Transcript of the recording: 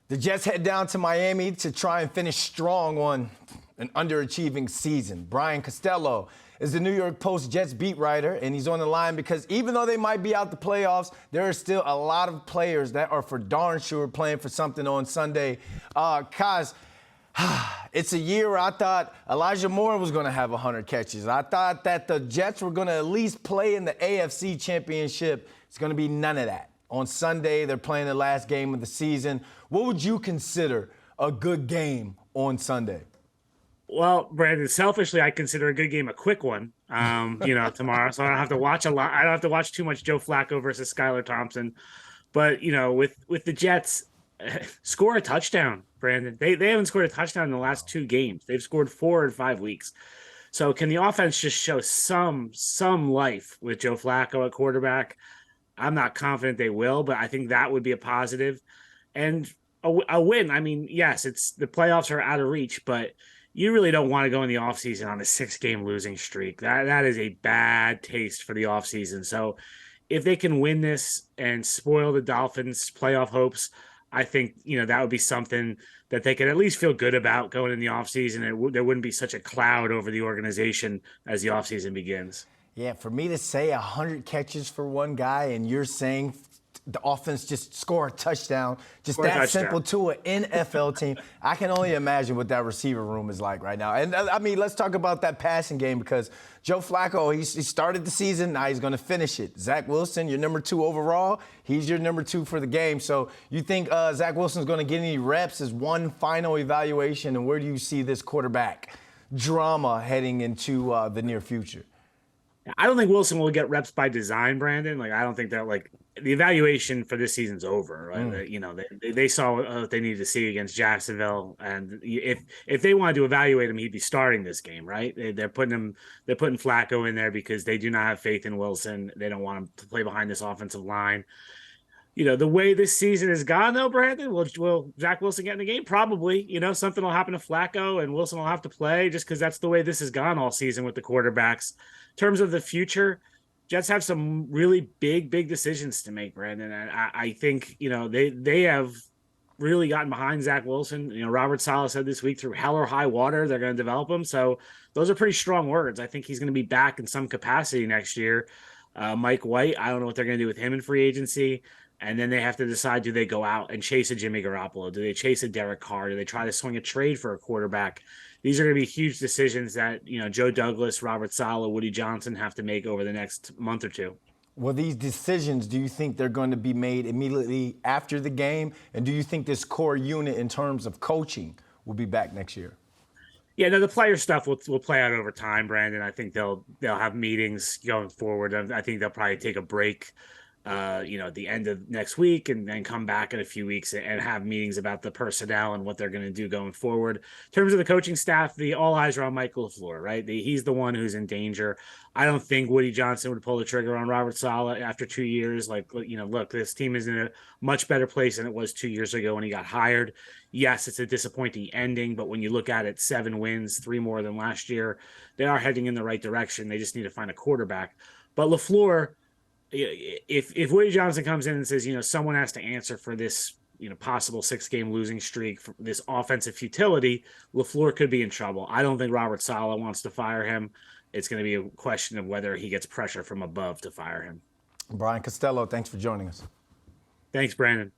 The Jets head down to Miami to try and finish strong on an underachieving season. Brian Costello is the New York Post Jets beat writer, and he's on the line because even though they might be out the playoffs, there are still a lot of players that are for darn sure playing for something on Sunday. Kaz, it's a year where I thought Elijah Moore was going to have 100 catches. I thought that the Jets were going to at least play in the AFC Championship. It's going to be none of that. On Sunday, they're playing the last game of the season. What would you consider a good game on Sunday? Well, Brandon, selfishly, I consider a good game a quick one, tomorrow. So I don't have to watch a lot. I don't have to watch too much Joe Flacco versus Skylar Thompson. But, with the Jets, score a touchdown, Brandon. They haven't scored a touchdown in the last 2 games. They've scored 4 in 5 weeks. So can the offense just show some life with Joe Flacco at quarterback? I'm not confident they will, but I think that would be a positive. And a win, I mean, yes, it's the playoffs are out of reach, but you really don't want to go in the offseason on a 6-game losing streak. That is a bad taste for the offseason. So if they can win this and spoil the Dolphins' playoff hopes, I think, that would be something that they could at least feel good about going in the offseason. There wouldn't be such a cloud over the organization as the offseason begins. Yeah, for me to say 100 catches for one guy and you're saying the offense just score a touchdown, just that simple to an NFL team, I can only imagine what that receiver room is like right now. And, I mean, let's talk about that passing game because Joe Flacco, he started the season, now he's going to finish it. Zach Wilson, your number 2 overall, he's your number 2 for the game. So you think Zach Wilson's going to get any reps as one final evaluation, and where do you see this quarterback drama heading into the near future? I don't think Wilson will get reps by design, Brandon. I don't think that the evaluation for this seassion's over. Right? They saw what they needed to see against Jacksonville, and if they wanted to evaluate him, he'd be starting this game. Right? They're putting Flacco in there because they do not have faith in Wilson. They don't want him to play behind this offensive line. The way this season has gone, though, Brandon, will Zach Wilson get in the game? Probably. Something will happen to Flacco, and Wilson will have to play just because that's the way this has gone all season with the quarterbacks. In terms of the future, Jets have some really big decisions to make, Brandon. And I think, they have really gotten behind Zach Wilson. Robert Saleh said this week, through hell or high water, they're going to develop him. So those are pretty strong words. I think he's going to be back in some capacity next year. Mike White, I don't know what they're going to do with him in free agency. And then they have to decide, do they go out and chase a Jimmy Garoppolo? Do they chase a Derek Carr? Do they try to swing a trade for a quarterback? These are going to be huge decisions that, Joe Douglas, Robert Saleh, Woody Johnson have to make over the next month or 2. Well, these decisions, do you think they're going to be made immediately after the game? And do you think this core unit in terms of coaching will be back next year? Yeah, no, the player stuff will play out over time, Brandon. I think they'll have meetings going forward. I think they'll probably take a break at the end of next week and then come back in a few weeks and have meetings about the personnel and what they're going to do going forward. In terms of the coaching staff, all eyes are on Michael LaFleur, right? He's the one who's in danger. I don't think Woody Johnson would pull the trigger on Robert Saleh after 2 years. Look, this team is in a much better place than it was 2 years ago when he got hired. Yes, it's a disappointing ending, but when you look at it, 7 wins, 3 more than last year, they are heading in the right direction. They just need to find a quarterback. But LaFleur, if Woody Johnson comes in and says, someone has to answer for this, possible 6-game losing streak, for this offensive futility, LaFleur could be in trouble. I don't think Robert Saleh wants to fire him. It's going to be a question of whether he gets pressure from above to fire him. Brian Costello, thanks for joining us. Thanks, Brandon.